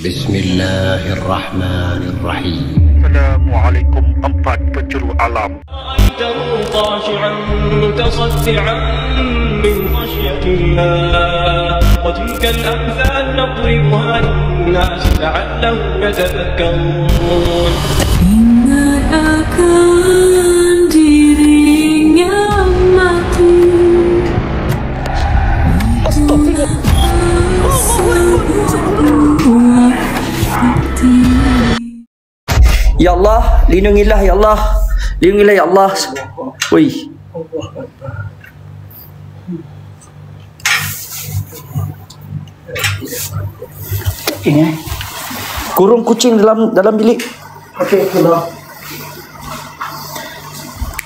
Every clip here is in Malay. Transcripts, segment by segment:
Bismillahirrahmanirrahim. Assalamualaikum empat penjuru alam. خاشعا متصدعا من خشية الله وتلك الأمثال نضربها للناس لعلهم يتذكرون. Ingatkan dirinya mati. Ya Allah, lindungilah ya Allah. Lindungilah ya Allah. Woi. Ini. Kurung kucing dalam bilik. Okey, keluar.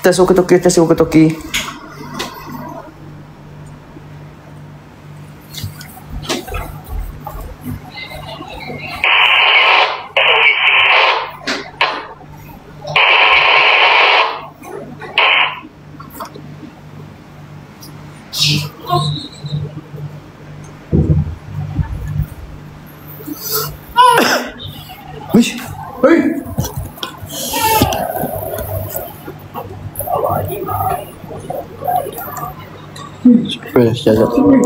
Tes walkie-talkie, tes walkie-talkie. Wish. Hei.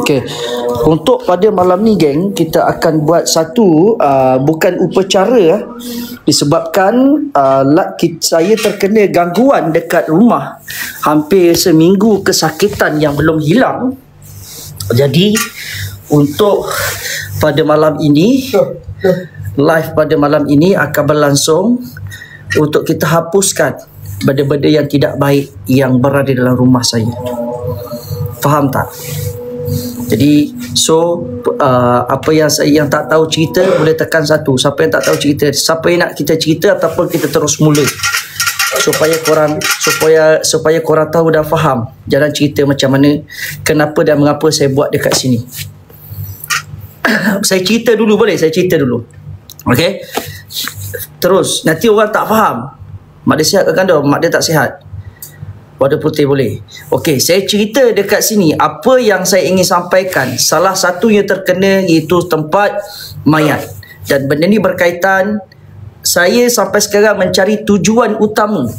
Okay. Untuk pada malam ni geng, kita akan buat satu bukan upacara disebabkan saya terkena gangguan dekat rumah hampir seminggu, kesakitan yang belum hilang. Jadi untuk pada malam ini, live pada malam ini akan berlangsung untuk kita hapuskan benda-benda yang tidak baik yang berada dalam rumah saya. Faham tak? Jadi apa yang saya yang tak tahu cerita boleh tekan satu. Siapa yang tak tahu cerita, siapa yang nak kita cerita ataupun kita terus mula, supaya korang tahu dan faham jalan cerita macam mana, kenapa dan mengapa saya buat dekat sini. Saya cerita dulu boleh? Saya cerita dulu. Okey. Terus nanti orang tak faham. Mak dia sihat ke kandung? Mak dia tak sihat. Warna putih boleh. Okey, saya cerita dekat sini apa yang saya ingin sampaikan. Salah satunya terkena iaitu tempat mayat. Dan benda ni berkaitan, saya sampai sekarang mencari tujuan utama.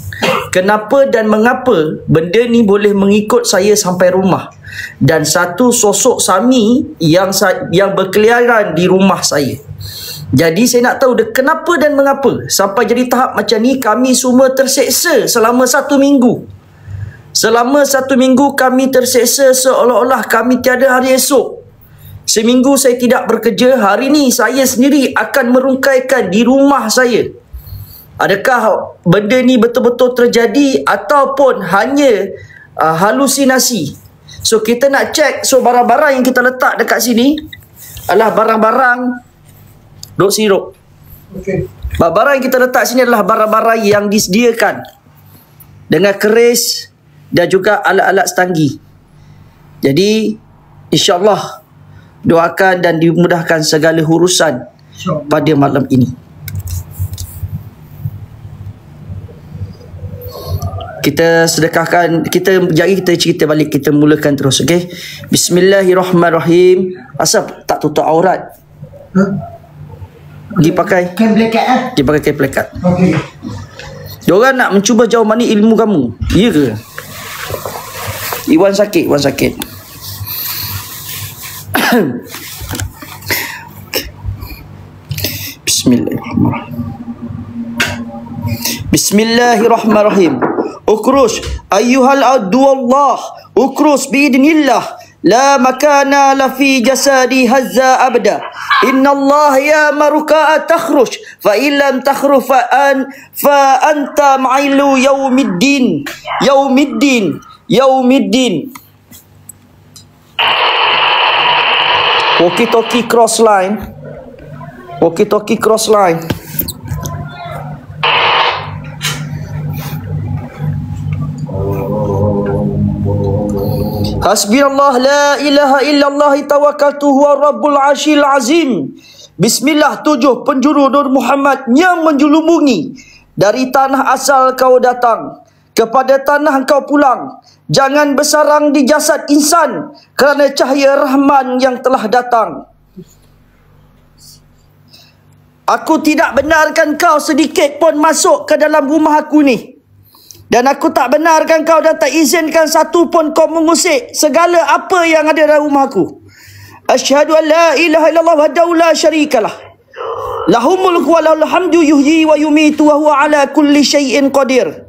Kenapa dan mengapa benda ni boleh mengikut saya sampai rumah. Dan satu sosok Sami yang berkeliaran di rumah saya. Jadi saya nak tahu kenapa dan mengapa sampai jadi tahap macam ni. Kami semua terseksa selama 1 minggu. Selama 1 minggu kami terseksa seolah-olah kami tiada hari esok. Seminggu saya tidak bekerja. Hari ni saya sendiri akan merungkaikan di rumah saya. Adakah benda ni betul-betul terjadi ataupun hanya halusinasi? So kita nak check. So barang-barang yang kita letak dekat sini adalah barang-barang duk sirup. Okay. Barang yang kita letak sini adalah barang-barang yang disediakan dengan keris dan juga alat-alat setanggi. Jadi insya-Allah doakan dan dimudahkan segala urusan pada malam ini. Kita sedekahkan, kita cerita balik, kita mulakan terus, okey. Bismillahirrahmanirrahim. Asal tak tutup aurat? Pergi pakai kain plekat ah. Pergi pakai kain plekat. Okey. Diorang nak mencuba jauh mana ilmu kamu. Ya ke? Iwan sakit. Bismillahirrahmanirrahim. Ukrus ayyuhal adu Allah, ukrus biidnillah, la makana la fi jasadi hazza abada. Inna Allah ya maruka takhruj fa illam takhruj fa anta ma'ilu yaumiddin. Walkie-talkie cross line. Hasbiyallah la ilaha illallah tawakkaltu huwa rabbul arsyil azim. Bismillah, 7 penjuru Nur Muhammad yang menjulumungi. Dari tanah asal kau datang, kepada tanah kau pulang. Jangan bersarang di jasad insan, kerana cahaya Rahman yang telah datang. Aku tidak benarkan kau sedikit pun masuk ke dalam rumah aku ni. Dan aku tak benarkan kau dan tak izinkan satu pun kau mengusik segala apa yang ada dalam rumah aku. Asyhadu an la ilaha illallah wahdahu la syarikalah. Lahul mulku wa lahul hamdu yuhyi wa yumitu wa huwa ala kulli syai'in qadir.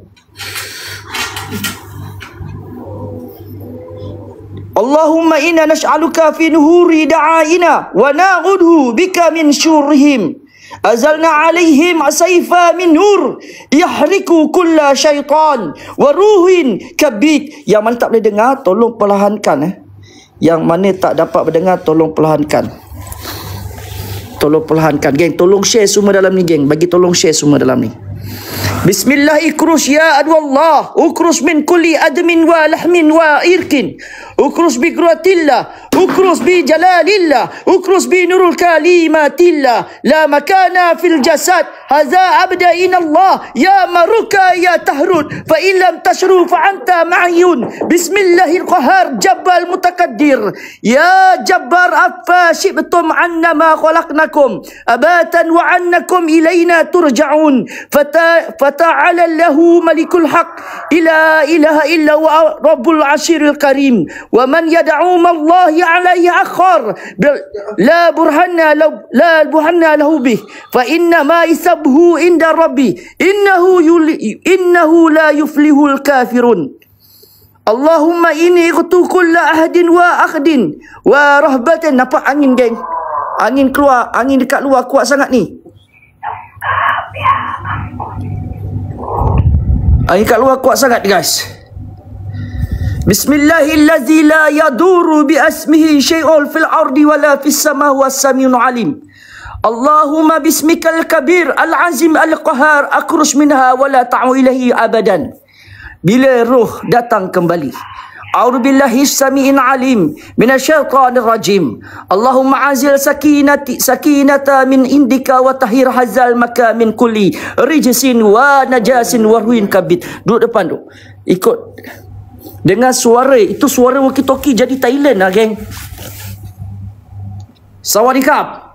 Allahumma inna nas'aluka fi nuhuri da'aina wa na'udhu bika min syurrihim. Azalna alaihim asaifa min nur yahriku kulla syaitan wa ruhin kabit. Yang mana tak boleh dengar tolong perlahankan. Yang mana tak dapat mendengar tolong perlahankan. Tolong perlahankan geng. Tolong share semua dalam ni geng. Bagi tolong share semua dalam ni. Bismillah ikrus ya adwallah. Ukrus min kulli admin wa lahmin wa irkin. Ukrus bi qudratillah. Ukrus bi jalalillah. Ukrus bi nurul kalimatillah. La makana fil jasad. Haza abda inallah. Ya maruka ya tahrud. Fa illam tashru fa anta ma'yun. Bismillahirqahar jabbal mutakaddir. Ya jabbar afa syibtum anna ma khalaqnakum. Abatan wa annakum ilayna turja'un. Fata'ala lahu malikul haq. Ila ilaha illa wa rabbul ashiril karim. Wa man yad'u mallahi alaihi akhar la burhanna lahu bih fa inna ma isabhu inda rabbi innahu la yuflihul kafirun. Allahumma inni qtu kulla ahadin wa akhdin wa rahbatan. Nampak angin geng? Angin keluar, angin dekat luar kuat sangat ni. Angin kat luar kuat sangat guys. Bismillahillazi la yaduru bi asmihi syai'un fil ardi wala fis sama was samiun alim. Allahumma bismikal kabir al azim al qahar akhruj minha wala ta'u ilahi abadan. Bila roh datang kembali. A'udzu billahi samiin alim minasyaitonir rajim. Allahumma azil sakinata min indika wa tahhir hazal maka min kulli rijsin wa najasin wa ruin kabit. Duduk depan tu. Ikut dengan suara itu, suara walkie-talkie jadi Thailand lah geng. Sawadikap.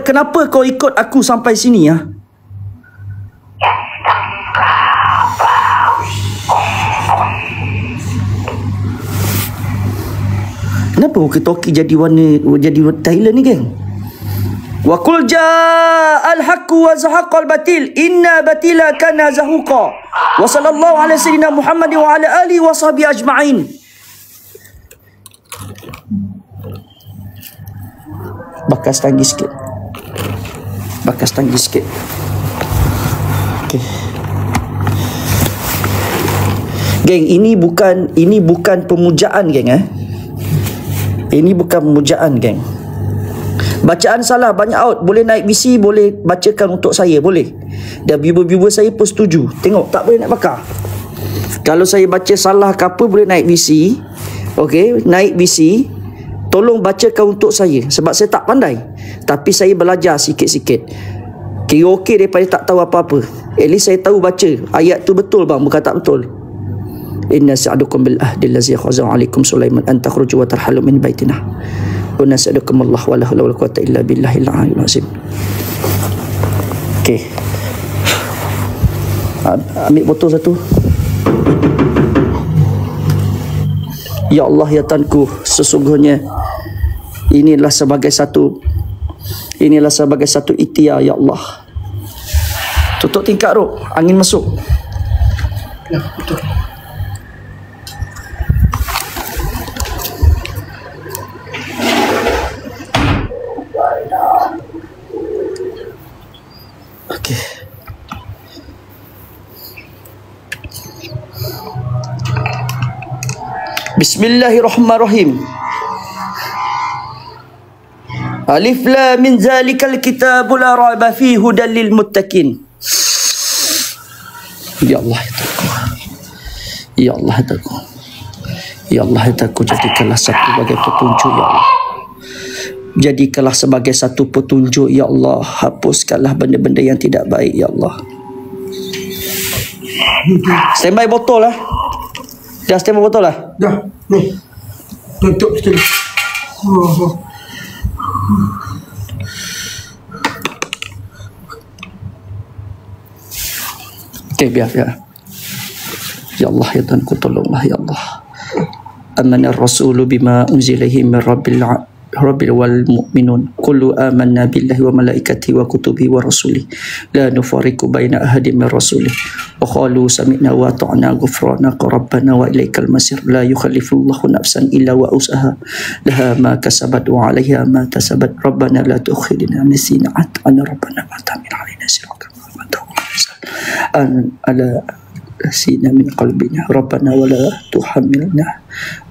Kenapa kau ikut aku sampai sini ya? Kenapa walkie-talkie jadi warna Thailand ni geng? Wa qul ja'al haqqu wa zahaqal batil inna batila kana zahuqa. Wa sallallahu ala sayyidina Muhammad wa ala alihi wa sahbihi ajma'in. Bakas tanggi sikit. Bakas tanggi sikit. Okey. Geng, ini bukan pemujaan geng Ini bukan pemujaan geng. Bacaan salah banyak out. Boleh naik BC, boleh bacakan untuk saya, boleh. Dan viewer-viewer saya pun setuju. Tengok, tak boleh nak bakar. Kalau saya baca salah ke apa, boleh naik BC. Okey, naik BC. Tolong bacakan untuk saya. Sebab saya tak pandai. Tapi saya belajar sikit-sikit. Kira okey daripada tak tahu apa-apa. At least saya tahu baca. Ayat tu betul bang, bukan tak betul. Inna sa'adukum bil ahdil lazi khaza'u alaikum Sulaiman an takhruju wa tarhalu min baitina. Wa nas'alukum Allah wa la hawla wa la quwwata illa billahil aliyyil azim. Okey. Ambil botol satu. Ya Allah ya Tuhanku, sesungguhnya inilah sebagai satu ikhtiar ya Allah. Tutup tingkap roh, angin masuk. Ya, betul. Okey. Bismillahirrahmanirrahim. Alif lam min zalikal kitabul la raiba fihi hudal lil muttaqin. Ya Allah ya Allah ya Allah jadikanlah satu sebagai petunjuk ya Allah. Jadikanlah sebagai satu petunjuk ya Allah. Hapuskanlah benda-benda yang tidak baik ya Allah. Standby botol lah. Dah stand by botol lah. Dah. Ni. Tutup sekali. Okay, biar. Ya Allah, ya Tuhan ku, tolonglah ya Allah. Amana ar-rasulu bima unzilaihi min rabbil wal mu'minun kullu amanna billahi wa malaikatihi wa kutubihi wa rasulihi la nufariqu baina ahadin min rasulih wa qalu sami'na wa ata'na ghufranaka rabbana wa ilaikal masir la yukallifullahu nafsan illa wa usaha laha ma kasabat wa 'alaiha ma kasabat rabbana la tu'akhidhna in nasina ana rabbana wa tahmil 'alaina siratan an ala sina min qalbina rabbana wa la tuhammilna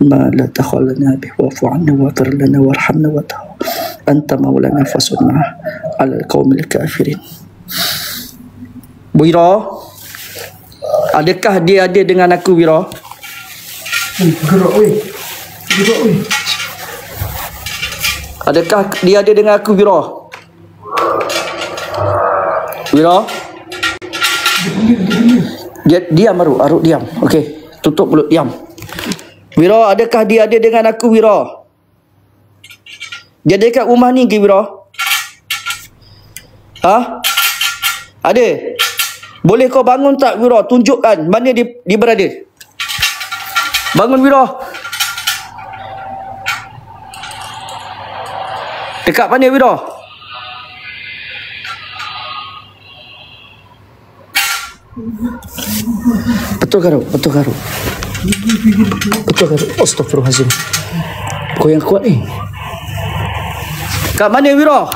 ma la takhalna bih wa'fu 'anna waghfir lana warhamna wa anta maulana fasurna 'ala al-qaumil kafirin. Bu Ira, adakah dia ada dengan aku, Wira? Gerak weh. Adakah dia ada dengan aku, Wira? Wira? Dia diam, Aruk diam. Okey, tutup mulut, diam. Wira, adakah dia ada dengan aku, Wira? Dia ada dekat rumah ni ke, Wira? Ha? Ada? Boleh kau bangun tak, Wira? Tunjukkan mana dia berada. Bangun, Wira. Dekat mana, Wira? Betul Garuk? Astaghfirullahalazim. Kau yang kuat ni. Kat mana, Wira?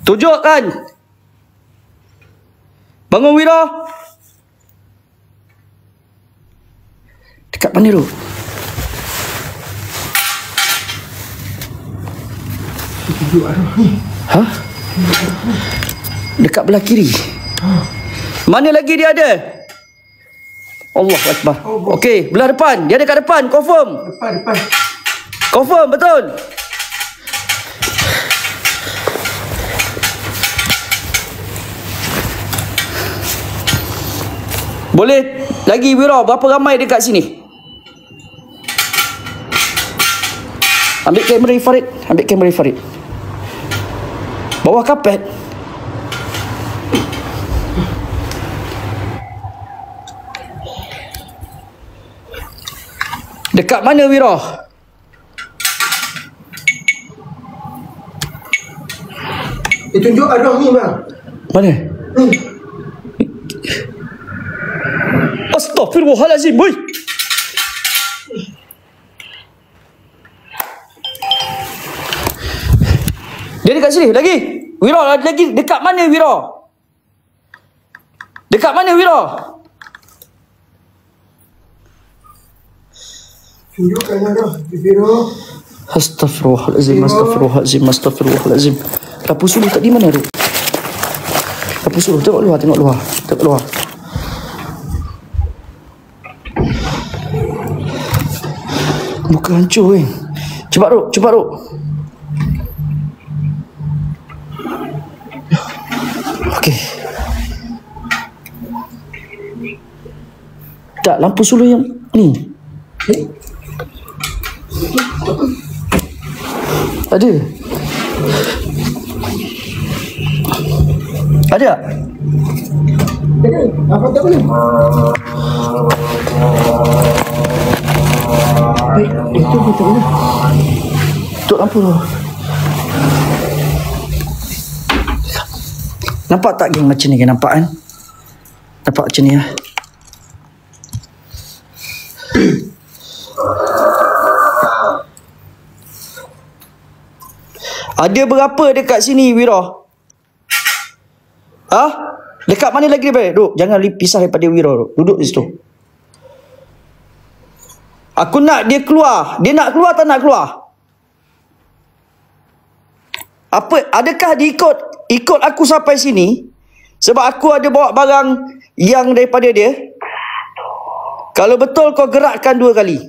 Tunjukkan. Bangun, Wira. Dekat mana tu? Ha? Dekat belah kiri. Mana lagi dia ada? Allahu Akbar. Okey, belah depan. Dia ada kat depan, confirm. Depan. Confirm, betul. Boleh lagi, Wira, berapa ramai dekat sini? Ambil kamera Farid. Bawah kapet. Dekat mana, Wira? Tunjuk arah ni, bang. Mana? Astaghfirullahalazim, boy. Dia dekat sini lagi. Wira, lagi dekat mana, Wira? Dekat mana, Wira? Tunjukkan arah, Wira. Astaghfirullahalazim. Lampu suluh tak di mana tu? Lampu suluh, tengok luar. Muka hancur, kan? Cepat, Ruk. Okey. Tak, lampu suluh yang ni. Ada? Apa tak boleh? Itu betul boleh. Tutup lampu tu. Nampak tak, geng, macam ni, kan? Nampak, kan? Nampak macam ni, lah. Ada berapa dekat sini, Wira? Ha? Dekat mana lagi dia? Duk, jangan pisah daripada Wira. Duduk di situ. Aku nak dia keluar. Dia nak keluar tak nak keluar? Apa? Adakah dia ikut aku sampai sini sebab aku ada bawa barang yang daripada dia? Kalau betul, kau gerakkan 2 kali.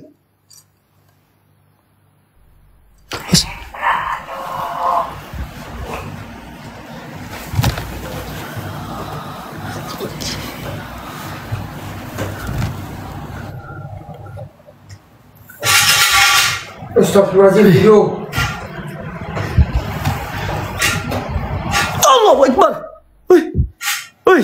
Astagfirullahaladzim, tidur. Allahu Akbar. Oi.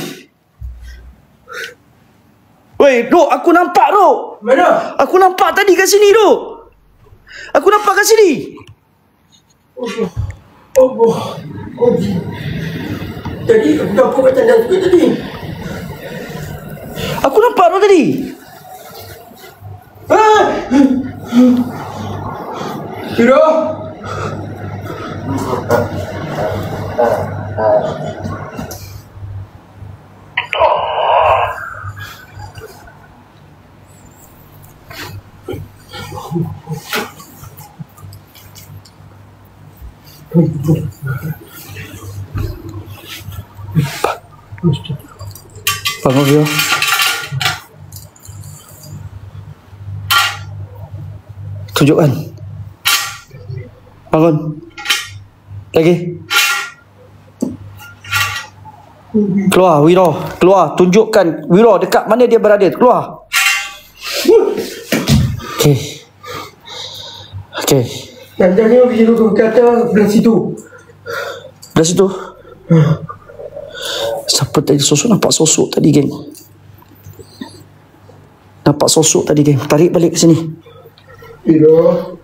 Weh, Dok, aku nampak, Dok. Mana? Aku nampak tadi kat sini, Dok. Aku nampak kat sini. Oh. Tadi aku dapur kat tandas juga tadi. Aku nampak, Dok, tadi. Tidur. Bangun, Rio. Tunjukkan. Bangun. Lagi. Keluar, Wiro. Keluar. Tunjukkan Wiro dekat mana dia berada. Keluar. Okey. Tandanya Wiro kata belah situ. Belah situ. Siapa tadi sosok? Nampak sosok tadi, geng. Nampak sosok tadi, geng. Tarik balik ke sini. Wiro.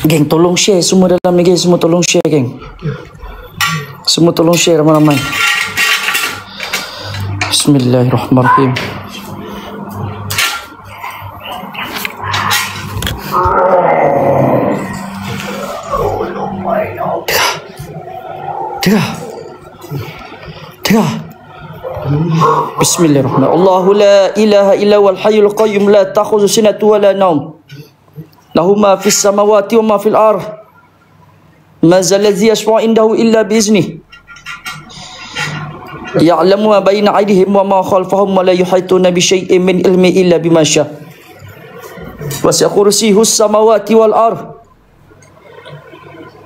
Geng, tolong share semua dalam ni, geng. Semua tolong share, geng. Semua tolong share ramai-ramai. Bismillahirrahmanirrahim. Tengah. Bismillahirrahmanirrahim. Allahu la ilaha illa wal hayyul qayyum la ta'khudhuhu sinatun wa la nawm. Lahu ma fis samawati wa ma fil ardh. Ma zal ladzi yashfa'u indahu illa bi iznihi. Ya'lamu ma baina aydihim wa ma khalfahum wa la yuhituna bi syai'in min ilmi illa bima syaa. Wasi'a kursiyyuhu as-samawati wal ardh.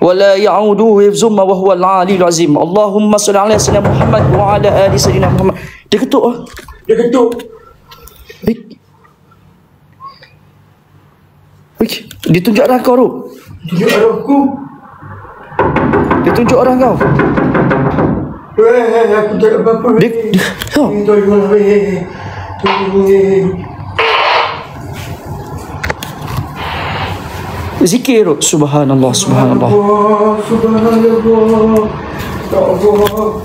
ولا يعوده حفظهما وهو العلي العظيم. اللهم صل على سيدنا محمد وعلى ال سيدنا محمد. Dia ketuk. Dia tunjuk arah kau, Ruk. Tunjuk arahku. Dia tunjuk arah kau. Aku tak ada apa-apa. Tolonglah. Zikir, Ruk. Subhanallah, subhanallah. Subhanallah. Ya Allah.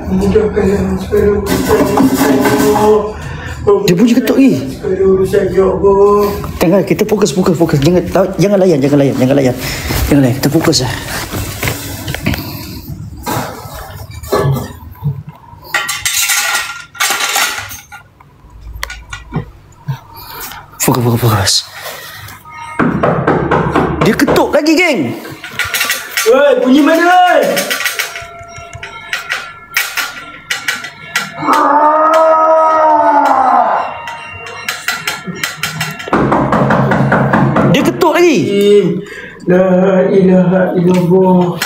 Mudahkanlah segala urusan. Dia bunyi ketuk ni. Segala urusan, ya Allah. Tengah kita fokus. Jangan layan. Kita fokus lah. Fokus. Dia ketuk lagi, geng. Woi, bunyi mana, woi? Dia ketuk lagi. La ilaha illallah.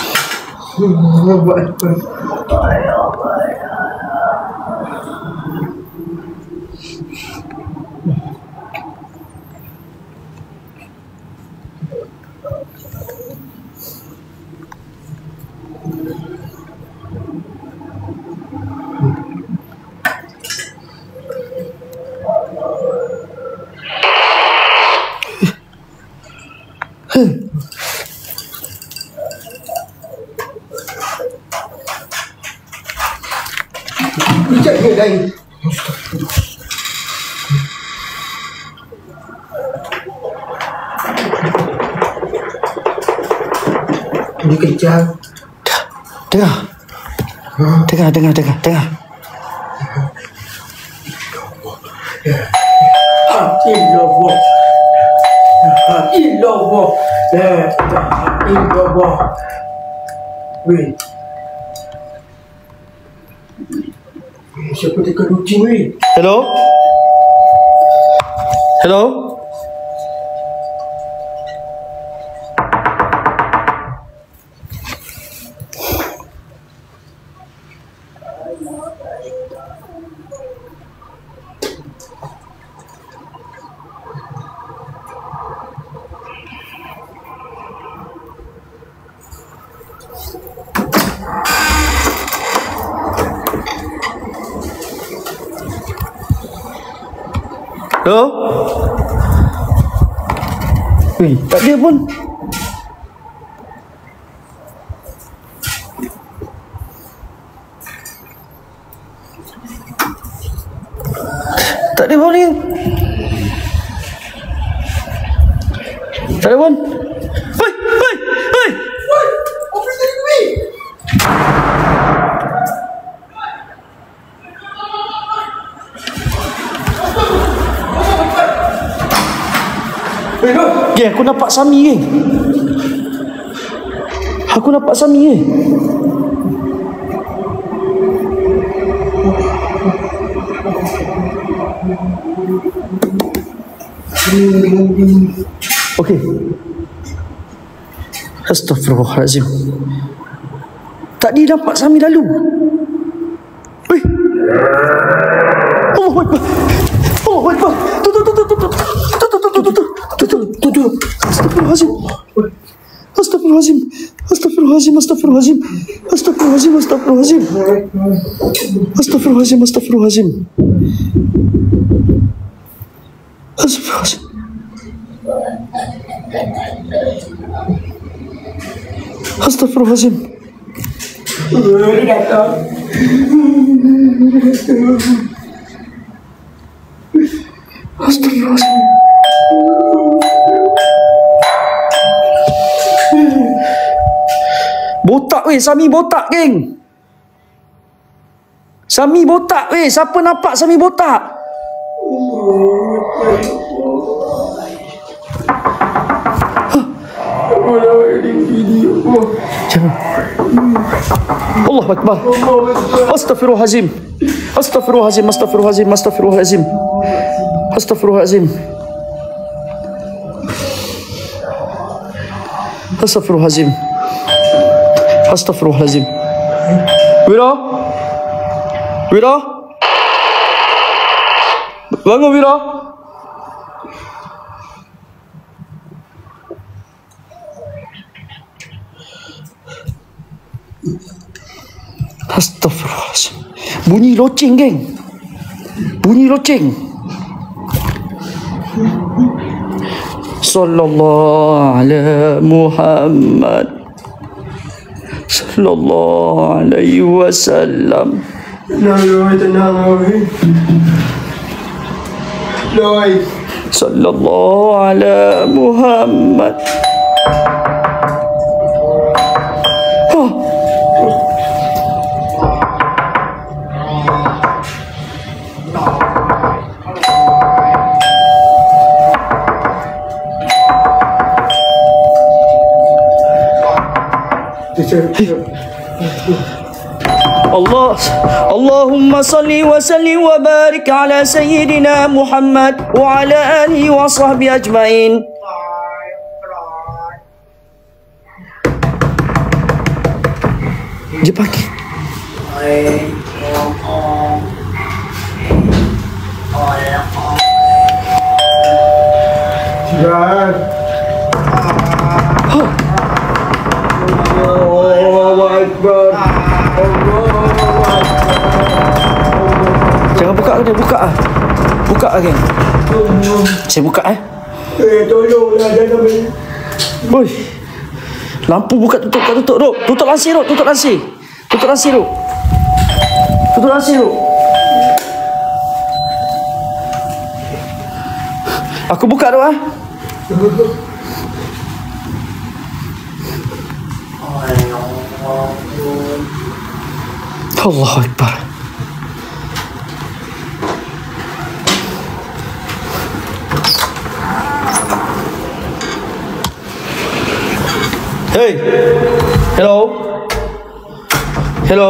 Allahu akbar. Bijak dia lain. Dia kejar. Tengah. Illallah. La ilaha illallah. Weh. Siapa tekan kucing, weh? Hello? Hello? Weh, tak ada pun. Tak ada pun ni. Tak ada pun. Hei, hei, hei. Apa yang tadi weh? Geng, aku nampak Sami geng. Aku nampak Sami geng. Okey. Astaghfirullahalazim. Tadi nampak Sami lalu. Weh. Allahu Akbar. Allahu Akbar. Tu. Astagfirullahalazim. Astagfirullahalazim. Astagfirullahalazim. Astagfirullahalazim. Astagfirullahalazim. Astagfirullahalazim. Astagfirullahalazim. Astagfirullahalazim. Astagfirullahalazim. Astagfirullahalazim. Astagfirullahalazim. Botak weh, Sami botak geng. Sami botak weh, siapa nampak Sami botak? Allah Akbar. Astaghfirullahalazim. Astaghfirullahalazim. Astaghfirullahalazim. Astaghfirullahalazim. Astaghfirullahalazim. Astaghfirullahalazim. Astaghfirullahalazim. Wira? Wira? Bangun Wira. Astaghfirullahalazim. Bunyi loceng geng. Bunyi loceng. Sallallahu ala Muhammad. Sallallahu alaihi wasallam. Tenang. Loi. Sallallahu ala Muhammad. Allahumma salli wa sallim wa barik ala sayyidina Muhammad wa ala alihi wa sahbihi ajma'in. Dia pakai. Jangan buka dia, buka ah. Buka ah geng. Saya buka Tolonglah jangan main. Oi. Lampu buka tutup, Dok. Tutup lansir, Dok. Tutup lansir. Tutup lansir, Dok. Tutup lansir, Dok. Aku buka, Dok ah. Allahu Akbar. Hey. Hello. Hello.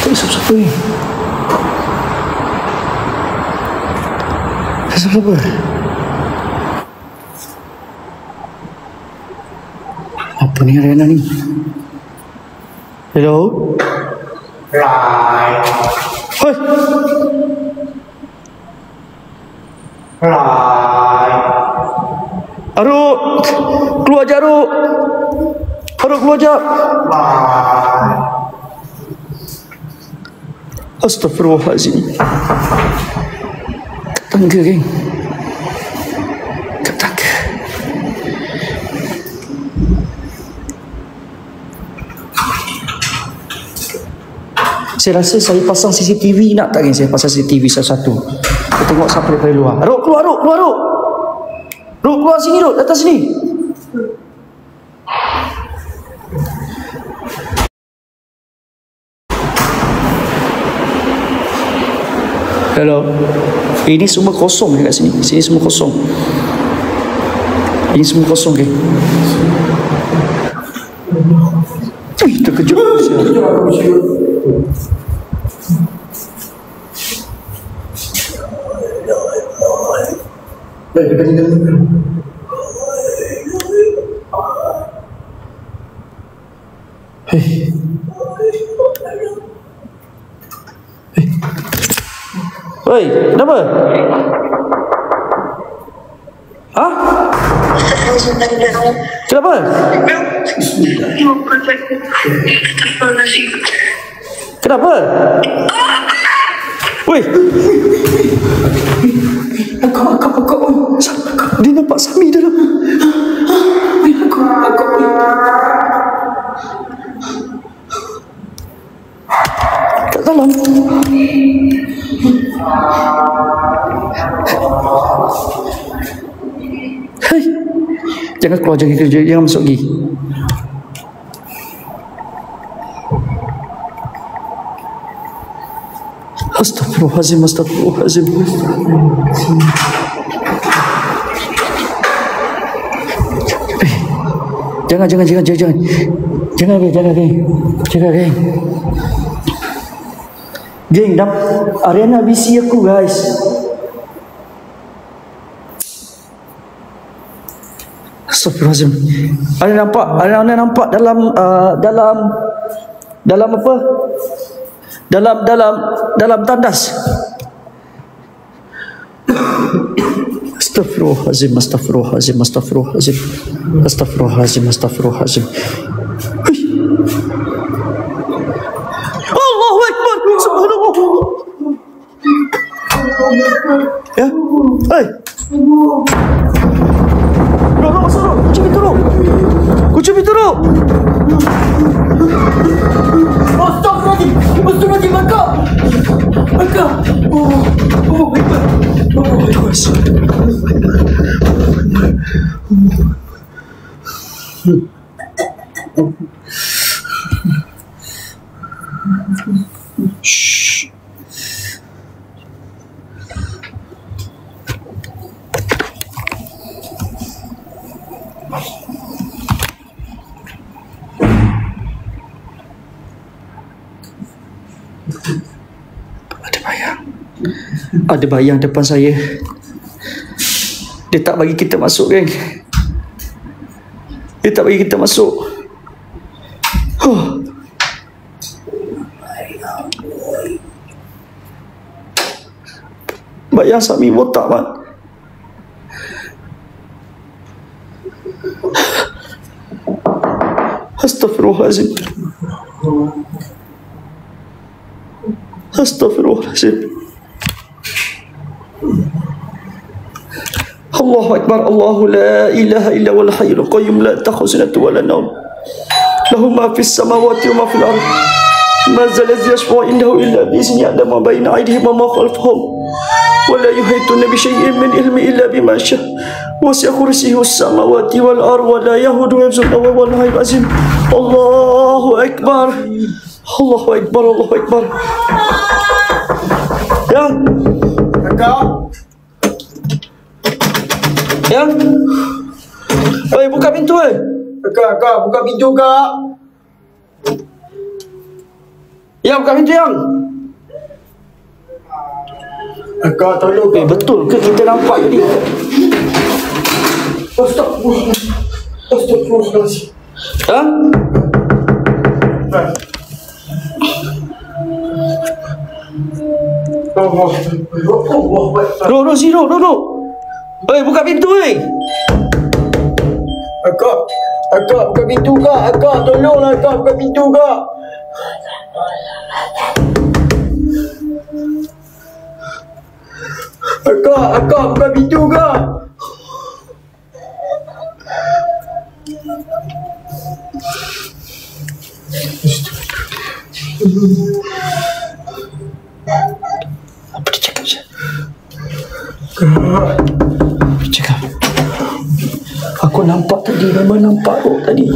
Siapa ni? Siapa? Apa ni Arena ni? Hello? Right. Hoi! Right. Aruk! Keluar je Aruk! Rok keluar jap. Astaghfirullahaladzim. Tangga geng. Kat tangga. Saya rasa saya pasang CCTV nak tak geng? Saya pasang CCTV satu-satu. Kita tengok siapa daripada luar. Rok keluar, Rok keluar, Rok. Rok keluar sini, Rok, datang sini. Hello. Ini semua kosong dekat sini. Sini semua kosong. Ini semua kosong ke? Terkejut. Hei. Oi, kenapa? Hah? Kenapa? Kenapa? Woi. Akak. Dia nampak Sami dalam. Akak. Kat dalam. Hei, jangan keluar, jangan masuk lagi. Astagfirullahaladzim. Jangan. Jangan. Geng, Ariana bisi aku guys. Astagfirullahaladzim. Anda nampak dalam apa? Dalam tandas. Astagfirullahaladzim. Allahu Akbar. Subhanallah. Ya. Hai. Kucing turun. Astagfirullahaladzim, Akak. Oh, terus. Shh. Ada bayang depan saya. Dia tak bagi kita masuk, geng. Dia tak bagi kita masuk. Bayang Sami botak, man. Astagfirullahaladzim. Allahu Akbar. Allahu la ilaha illa wal hayyul qayyum la ta'khudhuhu wa la nawm. Lahu ma fis samawati wa ma fil ardh. Ma zalaz yashfa'u indahu illa bi idhnihi ya'lamu ma bayna aydihim wa ma khalfahum. Wa la yuhituna bi shay'in min ilmi illa bima sha'a. Wasi'a kursiyyuhu as-samawati wal ardh wa la yahuduhu hifdhuhuma wa huwal aliyyul azim. Allahu Akbar. Ya. Yang. Oi, buka pintu, oi. Kak, buka pintu, Kak. Yang, buka pintu, yang. Kak, tolong, Kak. Betul ke kita nampak tadi? Astagfirullahaladzim. Ha? Rok, sini, Rok. Oi, buka pintu, oi. Kak, Akak buka pintu kak. Akak tolonglah kak buka pintu kak. Akak buka pintu kak. Apa dia cakap je? Kak. Dia cakap. Aku nampak tadi. Memang nampak kok tadi.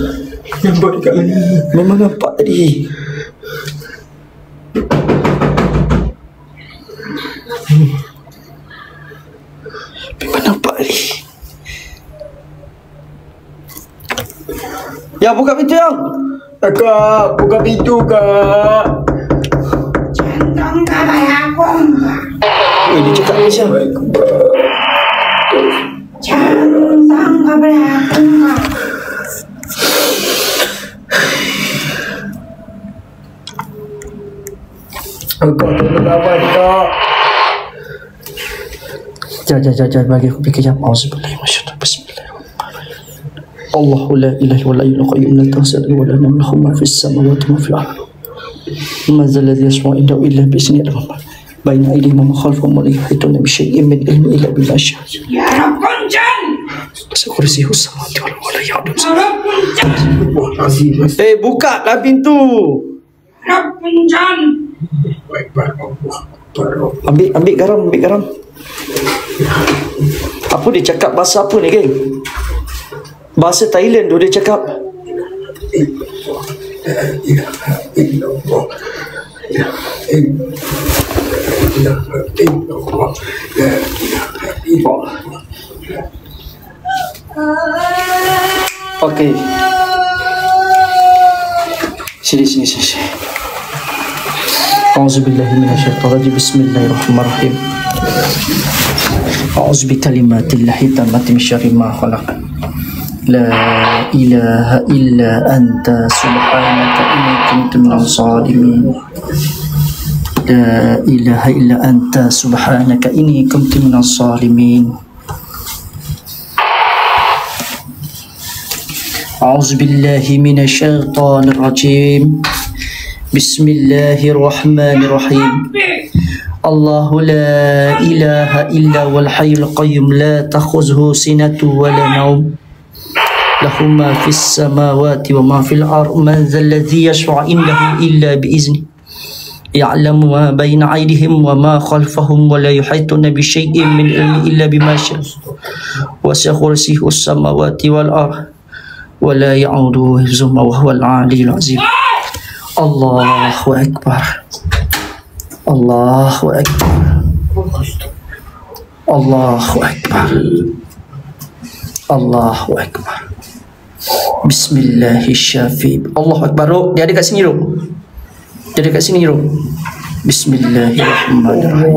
Nampak dekat mana? Memang nampak tadi. Memang nampak tadi. Ya, buka pintu yang. Akak buka pintu kak. Dia cakap ni siapa? Akak tolong lawan kak. Jangan bagi aku fikir jam. Auzubillahi Bismillahirrahmanirrahim. Allahu la ilaha illa huwal qayyum la ta'khudhuhu wa la lahu ma fis samawati wa ma fil ardh. Man zal ladzi yashfa'u indahu illa bi idhnihi baina aydihim wa khalfahum wa la yuhituna bi shay'in min ilmihi illa bima sha'a. Ya Rabbul Jan. Kursiyyuhu samawati wal ardi wa la ya'uduhu. Rabbul Jan. Buka lah pintu. Rabbul Jan. Ambil garam. Apa dia cakap bahasa apa ni, geng? Bahasa Thailand tu dia cakap. Okey. Sini. Auzubillahi minasyaitonirrajim. Bismillahirrahmanirrahim. A'udzu bikalimatillahi tammati min syarri ma khalaq. La ilaha illa anta subhanaka inni kuntu minaz zalimin. La ilaha illa anta subhanaka inni kuntu minaz zalimin. A'udzu billahi minasyaitonir rajim. Bismillahirrahmanirrahim. Allahu la ilaha illa wal hayyul qayyum la ta'khudhuhu sinatun wa la nawm. Lahu ma fis samawati wa ma fil ardh. Man dhal ladzi yashfa'u indahu illa bi idhnihi. Ya'lamu ma bayna aydihim wa ma khalfahum wa la yuhituna bi shay'in min ilmihi illa bima sha'a. Wasi'a kursiyyuhu as-samawati wal ardh wa la ya'uduhu hifdhuhuma wa huwal 'aliyyul 'azim. Allahu Akbar. Allahu Akbar. Allahu Akbar. Allahu Akbar. Bismillahirrahmanirrahim. Allahu Akbar. Dia ada kat sini, Ruk. Dia ada kat sini, Ruk. Bismillahirrahmanirrahim.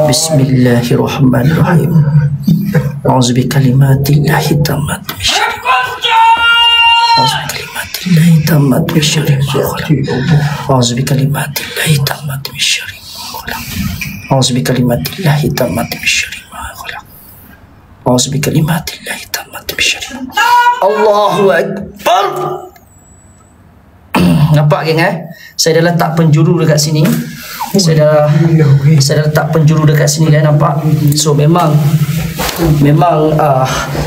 Bismillahirrahmanirrahim. A'udzu bikalimatillahi tammati min syarri ma khalaq. A'udzu bikalimatillahi tammati min syarri ma khalaq. A'udzu bikalimatillahi tammati min syarri ma khalaq. A'udzu bikalimatillahi tammati min syarri ma khalaq. Allahu Akbar. Nampak, geng? Saya dah letak penjuru dekat sini. Saya dah letak penjuru dekat sini, kan? Nampak? So memang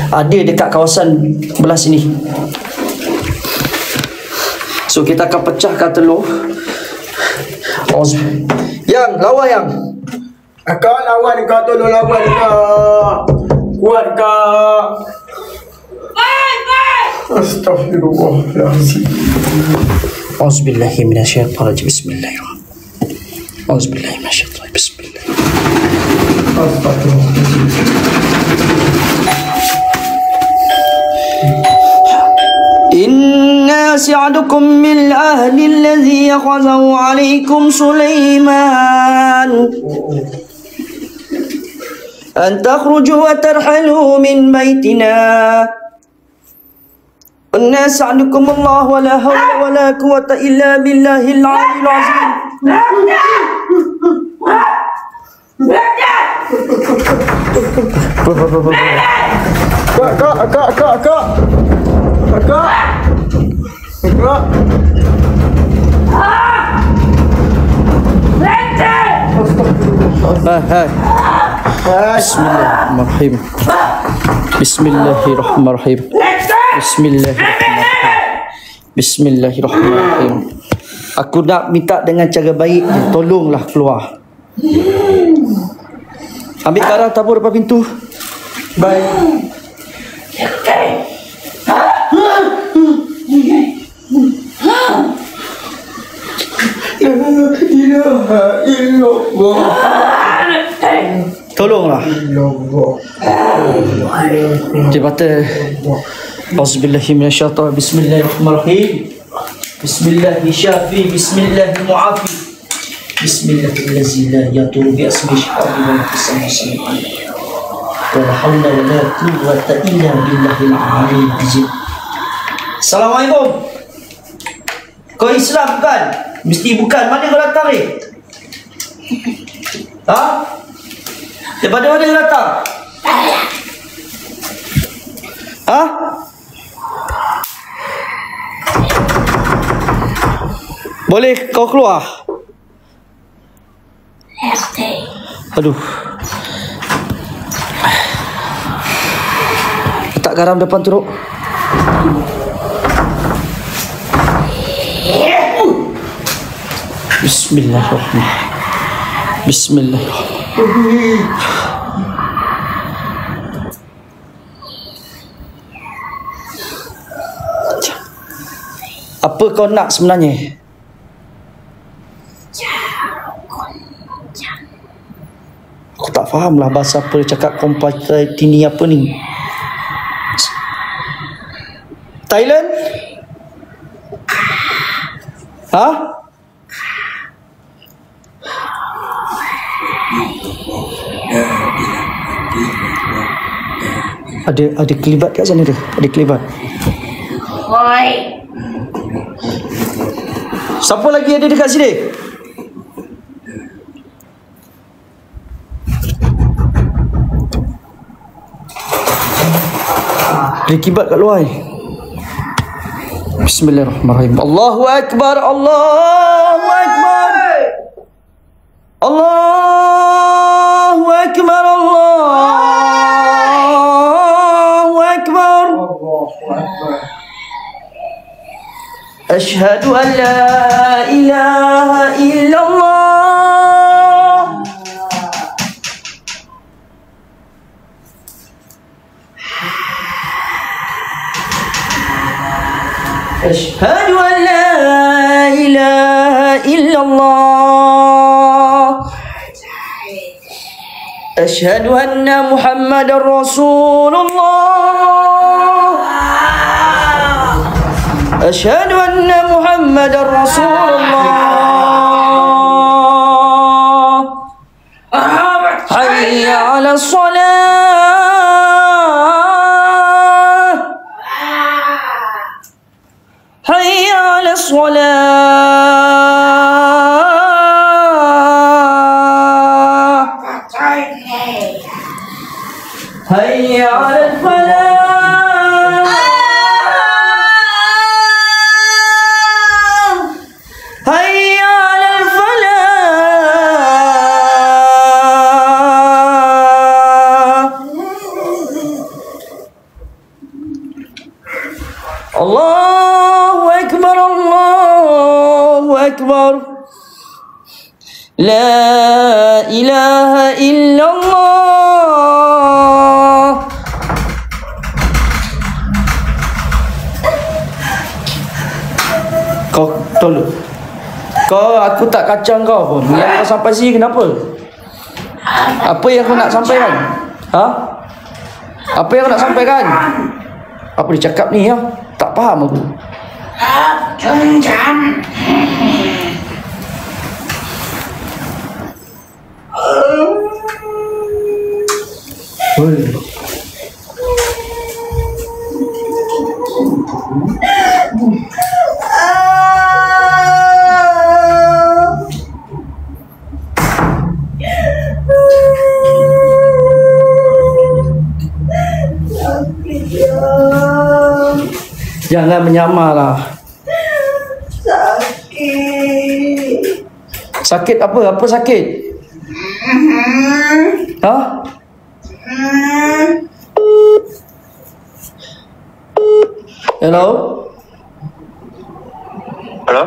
ada dekat kawasan belah sini. So kita akan pecahkan telur. Yang lawan yang. Akak lawan kak, tolong lawan kak. Kuat kak. Astaghfirullahaladzim. Auzubillahi minasyaitonirrajim. Bismillahirrahmanirrahim. Auzubillahi minasyaitonirrajim. Bismillahirrahmanirrahim. Inna si'adukum min ahli alladhi yakhazahu alaikum Sulaiman an takhruju wa tarhalu min baitina. Inna sa'adukum Allah wa la hawla wa la quwwata illa billahil aliyyil azim. Kak. Bismillahirrahmanirrahim. Bismillahirrahmanirrahim. Bismillahirrahmanirrahim. Aku nak minta dengan cara baik, tolonglah keluar. Ambil karah tabur depan pintu. Baik. Ilaha illallah. Tolonglah. Jabatan. Auzubillahiminasyaitanir. Bismillahirrahmanirrahim. Bismillahirrahmanirrahim. Bismillahirrahmanirrahim. Bismillahirrahmanirrahim. La yaturu bi asmi syaitan wa bismillahirrahmanirrahim. Wala haula wala quwwata illa billahil aliyyil azim. Assalamualaikum. Kau Islam bukan? Mesti bukan. Mana kau datang ni? Ha? Daripada mana kau datang? Ha? Boleh kau keluar? Aduh. Letak garam depan teruk. Bismillahirrahmanirrahim. Bismillahirrahmanirrahim. Apa kau nak sebenarnya? Aku tak faham lah bahasa apa dia cakap komputer tini apa ni. Thailand? Ha? Ada kelibat kat sana tu. Ada kelibat. Siapa lagi ada dekat sini? Ada kelibat kat luar. Bismillahirrahmanirrahim. Allahu Akbar. Allahu Akbar. Allahu Akbar. Allahu Akbar. Ashhadu an la ilaha illallah. Ashhadu an la ilaha illallah. Ashhadu anna Muhammadar Rasulullah. Ashhadu anna Muhammadar Rasulullah. Hayya 'ala shalah. Hayya 'ala shalah. Hayya 'ala falah. Allahu Akbar. Allahu Akbar. La ilaha illallah. Kau tolong. Kau, aku tak kacang kau pun. Yang kau sampai sini kenapa? Apa yang kau nak sampaikan? Ha? Apa yang kau nak sampaikan? Apa dia cakap ni ya? Tak faham aku. Jangan menyamarlah. Sakit. Sakit apa? Apa sakit? Ha? Hello? Hello?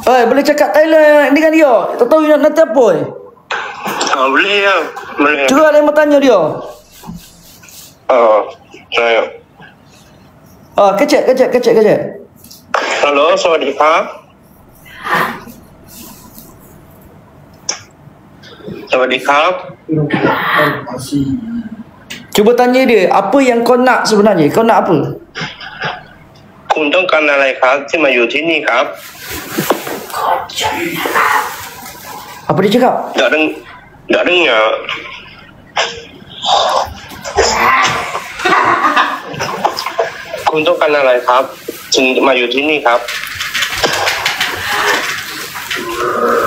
Boleh cakap Thailand dengan dia? Tak tahu nak nanti apa Boleh ya. Boleh. Cuba ada yang mau tanya dia. Saya. Kecek. Halo, Sawadee-khap. Sawadee-khap. Cuba tanya dia, apa yang kau nak sebenarnya? Kau nak apa? คุณต้องการอะไรครับที่มาอยู่ที่นี่ครับ Apa dia cakap? Tak dengar. Kun ต้องการอะไรครับถึงมาอยู่ที่นี่ครับ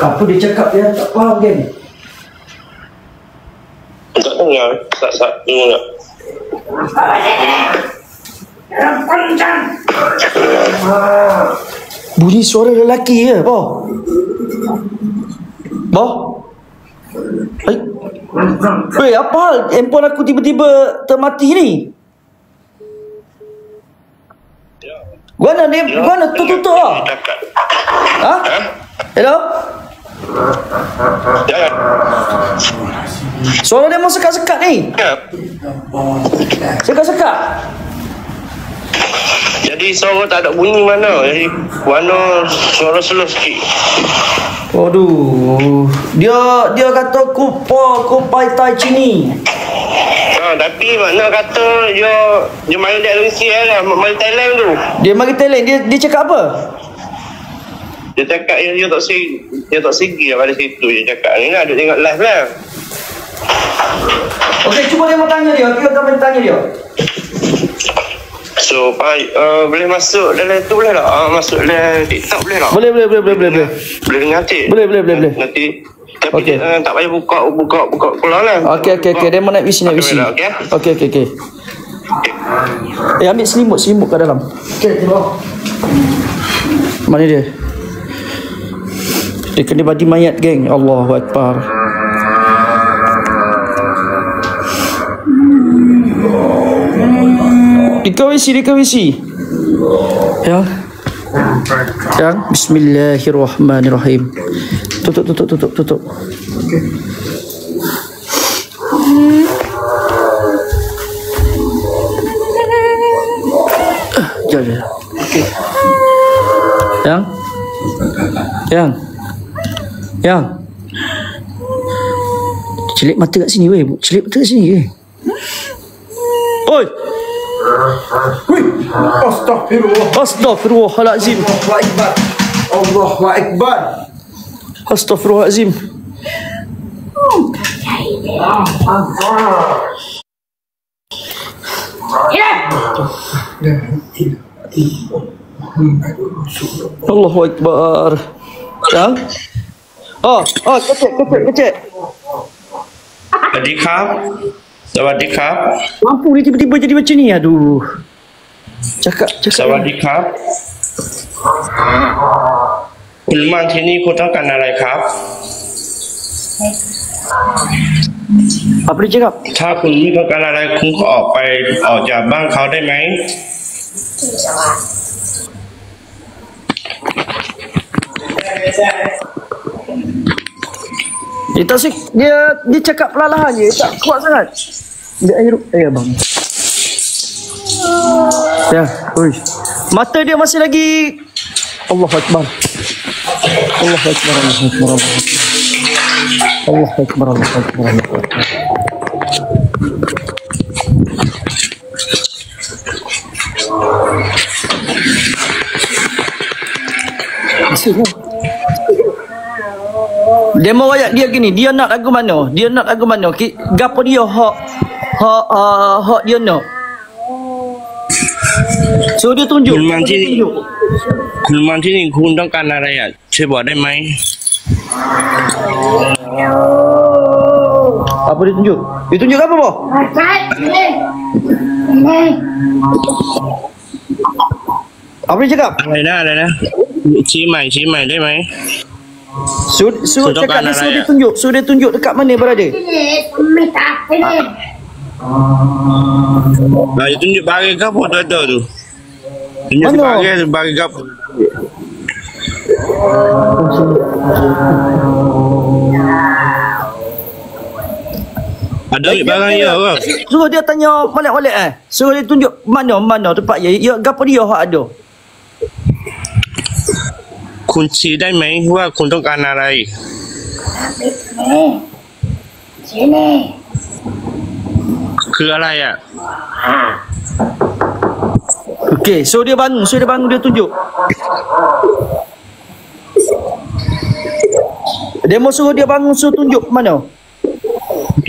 Apa dia cakap dia tak faham kan? Tak dengar. Tak dengar. Bunyi suara lelaki ya, Boh? Apa hal handphone aku tiba-tiba termati ni? Gua tutup lah. Ha? Hello? Ya. Suara dia mau sekat-sekat ni. Sekat-sekat. Jadi suara tak ada bunyi mana. Jadi warna suara slow sikit. Waduh. Dia kata kupai tai cini. Tapi makna kata dia mari Malaysia lah, mari Thailand tu. Dia mari Thailand, dia cakap apa? Dia cakap dia tak segi lah pada situ. Dia cakap ni lah, duk tengok live lah. Okey, cuba dia mau tanya dia. Kita akan tanya dia. So, boleh masuk dalam tu boleh tak? Masuk dalam TikTok boleh tak? Boleh. Boleh dengar cik? Boleh. Nanti tapi Okey. tak payah buka keluar lah. Okey. Dia mau naik visi. Okey. Ambil selimut kat dalam. Okey, tiba. Mana dia? Dia kena badi mayat, geng. Allahu Akbar. Di KWC. Ya. Bismillahirrahmanirrahim. Tutup. Jalan. Okey. Yang. Celik mata kat sini weh. Oi. Astaghfirullahalazim. Allahu Akbar. Astaghfirullahalazim. Allahu Akbar. Yang? Kecek. Sawadee-khap. Lampu dia tiba-tiba jadi macam ni. Aduh. Cakap. Sawadee-khap. คุณมาที่นี่คุณต้องการอะไรครับ Apa dia cakap? ถ้าคุณไม่ต้องการอะไรคุณก็ออกจากบ้านเขาได้ไหม Dia tak sik, dia cakap perlahan je, tak kuat sangat. Dia air bang. Ya, oi. Mata dia masih lagi. Allahu Akbar. Allahu Akbar. Dia mau ayat dia gini, dia nak lagu mana? Gapo dia hak dia nak. So dia tunjuk. คุณมาที่นี่คุณต้องการอะไรอ่ะช่วยบอกได้ไหม Apa dia tunjuk? Dia tunjuk apa, Boh? Apa dia cakap? อะไรนะชี้ใหม่ได้ไหม Suruh cakap dia, suruh dia tunjuk. Suruh dia tunjuk dekat mana berada. Nah, dia tunjuk bahagian ke apa ada tu? Tunjuk bahagian ke apa? Ada ambil barang dia ke? Suruh dia tanya molek-molek Suruh dia tunjuk mana tempat dia. Ya gapo dia hak ada. คุณชี้ได้ไหมว่าคุณต้องการอะไร คืออะไรอ่ะ Okey, suruh dia bangun, dia tunjuk. Dia mau suruh dia bangun, suruh tunjuk mana. โอเค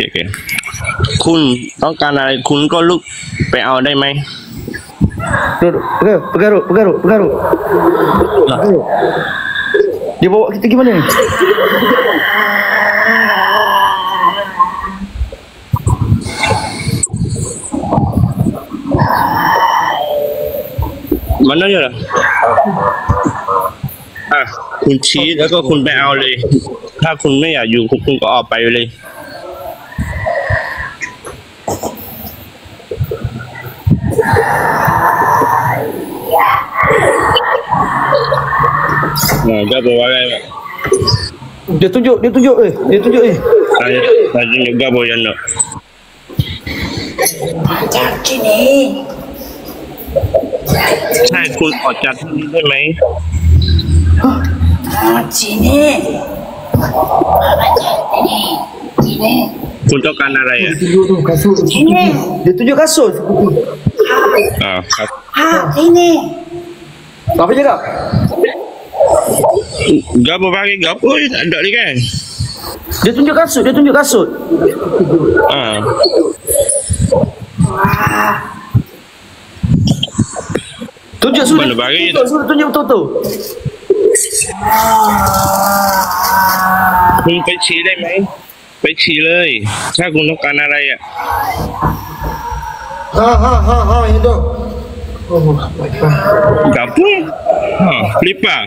คุณต้องการอะไรคุณก็ลุกไปเอาได้ไหม Pegaruk. Dia bawa kita pergi mana ni? Mana dia lah? คุณชี้แล้วก็คุณไปเอาเลย ถ้าคุณไม่อยากอยู่คุณก็ออกไปเลย Dia bawa apa? Dia tunjuk Dia tunjuk juga bawa yang nak. Saya kun ocak niได้ไหม คุณต้องการอะไรอ่ะ Dia tunjuk kasut. Apa cakap? Gapo bagi gapo tak ada lagi kan? Dia tunjuk kasut. Tunjuk sudah. Sudah tunjuk betul-betul. คุณไปชี้ได้ไหมไปชี้เลย ถ้าคุณต้องการอะไรอ่ะ itu. Gapo? Flipa.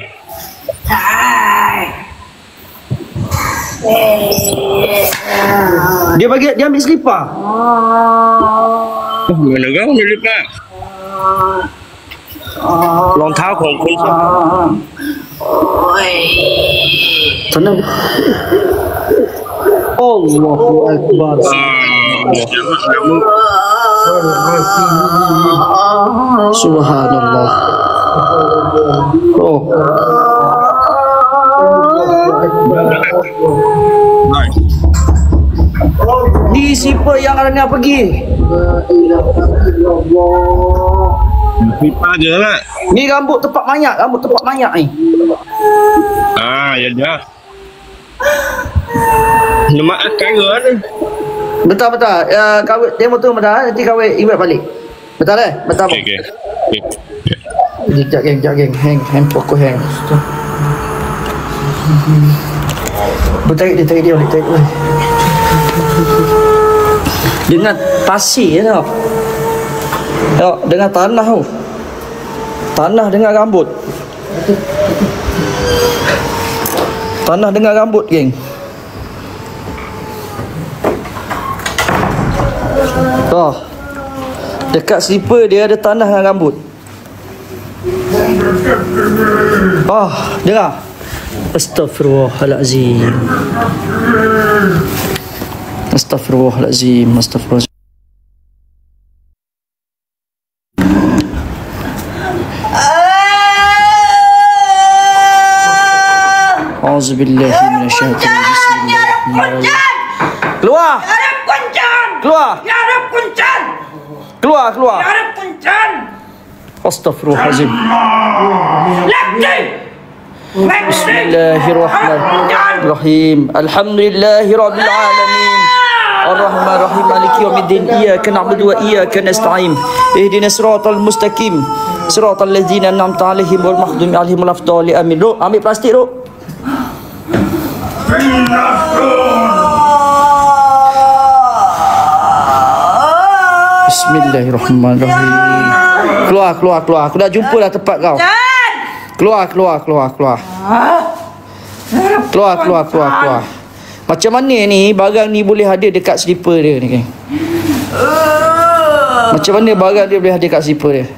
Dia ambil selipar. Mana kau ambil selipar? รองเท้าของคุณใช่ไหม Tenang. Allahu Akbar. Subhanallah. Ni siapa yang nak pergi? Pipa je lah. Ni rambut tempat mayat ni. Ya dah. Nama kaya ni. Betul. Kawin demo tu betul. Nanti kawin iwet balik. Betul eh? Betul. Okey. Sekejap geng. Hang pokok hang. Tarik dia. Dengan pasir tau. Tengok, dengan tanah tu. Tanah dengan rambut. Geng. Oh. Dekat slipper dia ada tanah dengan rambut. Oh, dengar. Astaghfirullahalazim. Auzubillahi minasyaitanir rajim. Bismillahirrahmanirrahim. Keluar. Astaghfirullahalazim. Bismillahirrahmanirrahim. Alhamdulillahirabbil alamin. Ar-Rahmanir-Rahim. Maliki yaumiddin. Iyyaka na'budu wa iyyaka nasta'in. Ihdinas siratal mustaqim. Siratal ladzina an'amta 'alaihim wal maghdubi 'alaihim waladdallin. Amin. Ruk, ambil plastik, Ruk. Bismillahirrahmanirrahim. Keluar. Aku dah jumpa dah tempat kau. Keluar. Keluar. Macam mana ni barang ni boleh ada dekat slipper dia ni, geng? Macam mana barang dia boleh ada dekat slipper dia?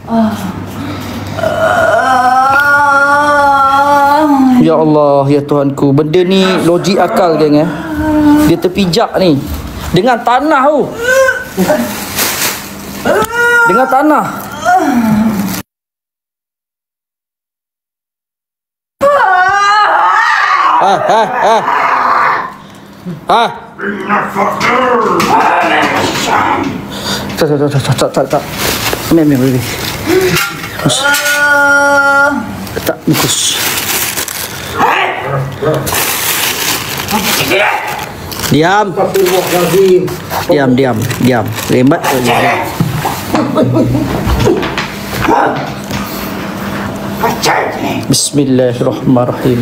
Ya Allah, ya Tuhanku. Benda ni logik akal, geng, Dia terpijak ni dengan tanah tu. Dengan tanah. Tak. Memang boleh. Tak bungkus. Diam. Lembat saja. Bismillahirrahmanirrahim.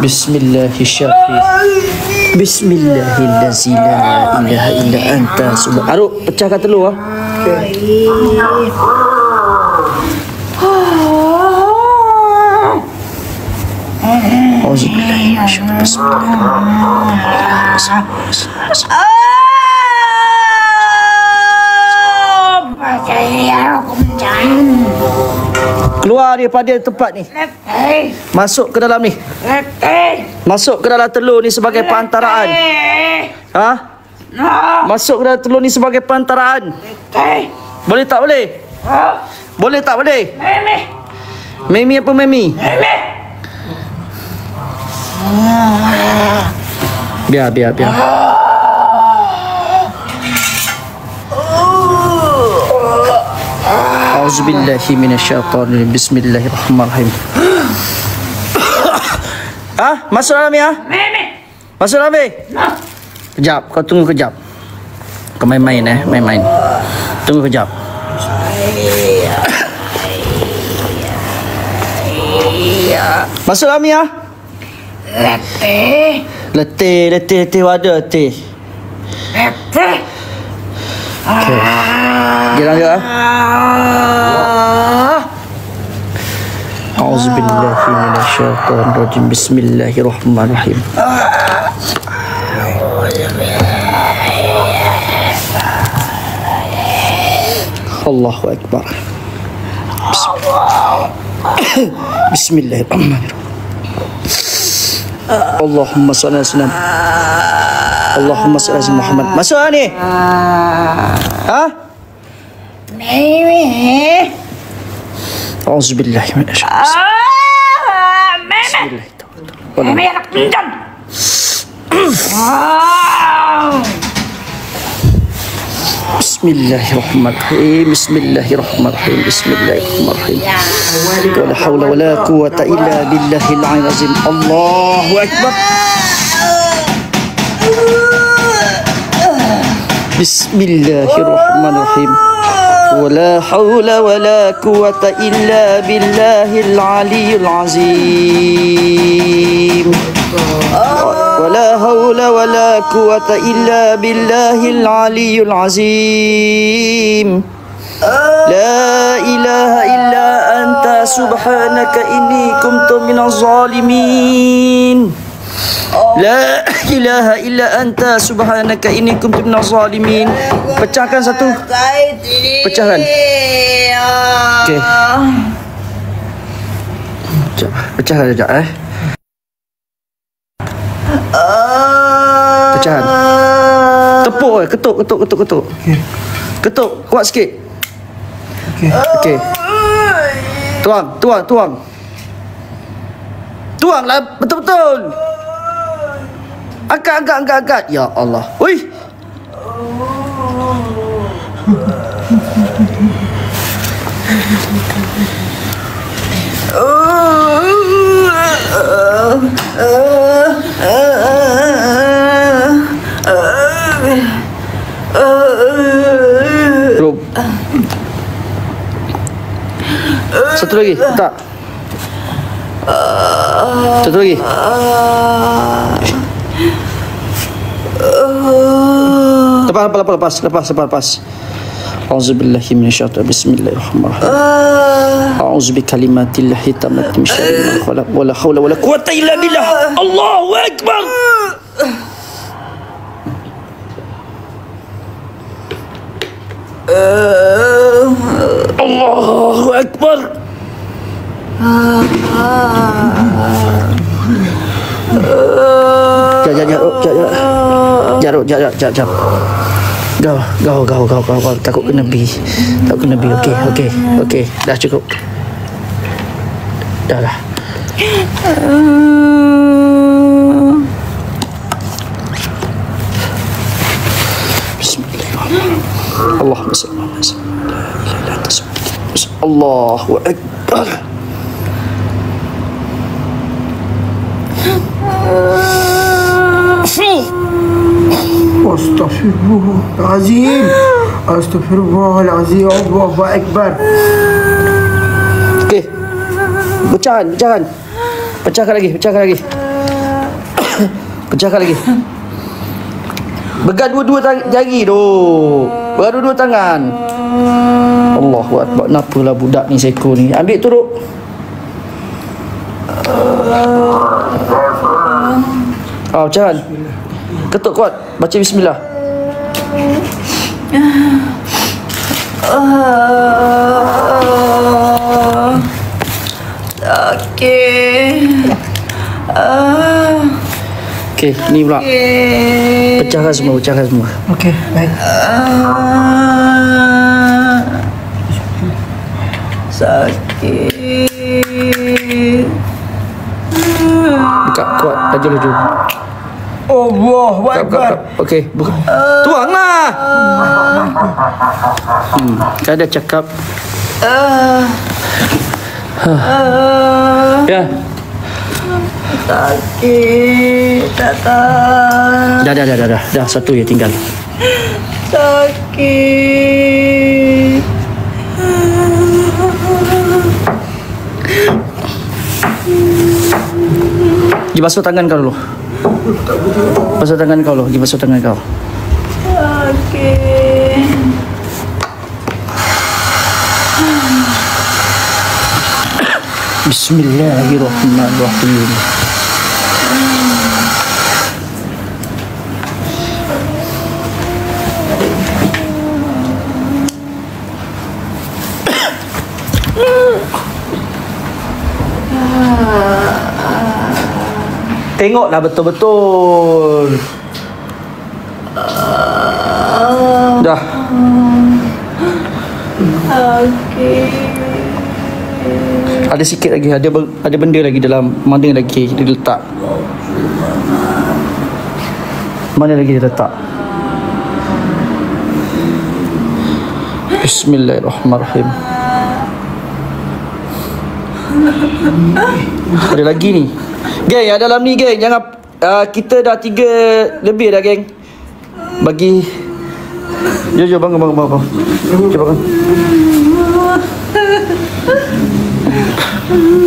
Bismillahirrahmanirrahim. Bismillahirrahmanirrahim. La ilaha illa anta subhanaka. Aruk, pecahkan telur. Keluar daripada tempat ni. Masuk ke dalam ni. Masuk ke dalam telur ni sebagai perantaraan. Masuk ke dalam telur ni sebagai perantaraan. Boleh tak boleh? Boleh tak boleh? Memi apa Memi? Biar. Auzubillahi minasyaitanir. Bismillahirrahmanirrahim. Masuk dalam ni Masuk dalam ni. Kejap, kau tunggu kejap. Kau main-main main-main. Tunggu kejap. Masuk dalam ni Letih wadah letih. Okey. Jalan ke? Auzubillahi minasyaitonir rajim. Bismillahirrahmanirrahim. Allahu akbar. Bismillahirrahmanirrahim. Allahumma salli ala sayyidina Allahumma salli ala Muhammad. Masuk ni. Auzubillahi minasyaitonir rajim. Bismillahirrahmanirrahim. Bismillahirrahmanirrahim. Bismillahirrahmanirrahim. Wala haula wala quwwata illa billahil aliyyil azim. Allahu akbar. Bismillahirrahmanirrahim. Wala haula wala quwwata illa billahil aliyyil azim. ولا حول ولا قوة إلا بالله العلي العظيم. لا إله إلا أنت سبحانك إني كنت من الظالمين. لا إله إلا أنت سبحانك إني كنت من الظالمين. Pecahkan satu. Pecahkan. Okey. Pecahkan sekejap Pecahan. Tepuk ketuk. Ketuk kuat sikit. Okey. Tuang. Tuanglah betul-betul. Angkat. Ya Allah. Oi. Satu lagi, tak. Satu lagi. Lepas. A'udzubillahi minasyaitonir bismillahirrahmanirrahim. A'udzu bikalimatillahit tammati min syarri ma khalaq wala haula wala quwwata illa billah. Allahu akbar. Allahu akbar. Jap. Kau takut kena bi. Okey. Dah cukup. Dah lah. Bismillahirrahmanirrahim. Allahumma salli ala sayyidina Allahu akbar. Astaghfirullahalazim. Astaghfirullahalazim. Allahu akbar. Okey. Pecahkan. Pecahkan lagi. Pecahkan lagi. Pegang dua-dua jari tu. Pegang dua-dua tangan. Allahu akbar. Kenapalah budak ni seko ni. Ambil turuk. Pecahkan. Ketuk kuat. Baca bismillah. Sakit. Okey, ni pula. Pecahkan semua. Okey, baik. Sakit. Buka kuat. Laju. Allahu akbar. Okey, buka. Tuanglah. Kan dah cakap. Ya. Sakit. Tak tahan. Dah satu je tinggal. Sakit. Pergi basuh tangan kau dulu. Basuh tangan kau dulu. Pergi basuh tangan kau. Sakit. Bismillahirrahmanirrahim. Tengoklah betul-betul. Dah. Ada sikit lagi, ada benda lagi dalam. Mana lagi dia letak? Bismillahirrahmanirrahim. Ada lagi ni. Geng, ada dalam ni geng. Jangan kita dah 3 lebih dah geng. Bagi Jom bangun. Cuba bangun.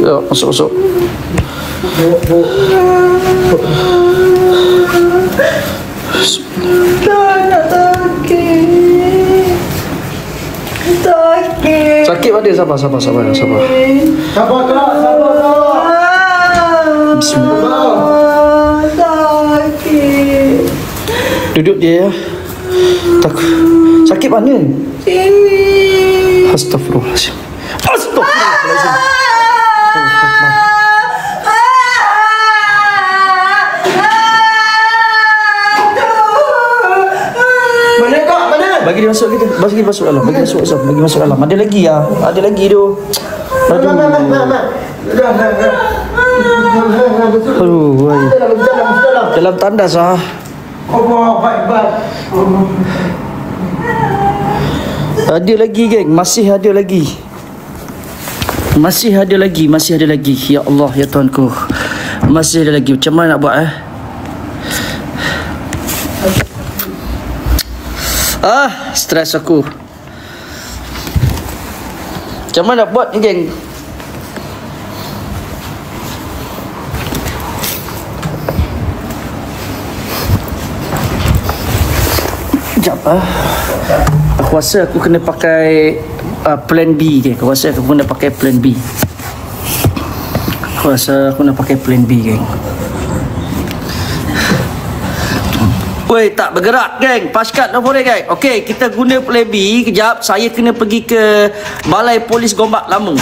Ya, masuk. Sakit pada sabar. Sabar. Bismillah. Sakit. Duduk dia ya. Takut. Sakit mana? Sini. Astagfirullahaladzim. Mana? Bagi dia masuk kita. Bagi masuk dalam. Bagi masuk dalam. Ada lagi ya. Ada lagi tu. Aduh. Aduh. Dalam tandas ah. Allahu akbar. Ada lagi geng. Masih ada lagi. Ya Allah, ya Tuhanku. Masih ada lagi. Macam mana nak buat stres aku. Macam mana nak buat ni geng? Sekejap. Aku rasa aku kena pakai plan B, geng. Aku rasa aku kena pakai plan B. Aku rasa aku nak pakai plan B, geng. Weh, tak bergerak, geng. Paskat dah boleh, geng. Okey, kita guna plan B. Kejap, saya kena pergi ke Balai Polis Gombak Lama.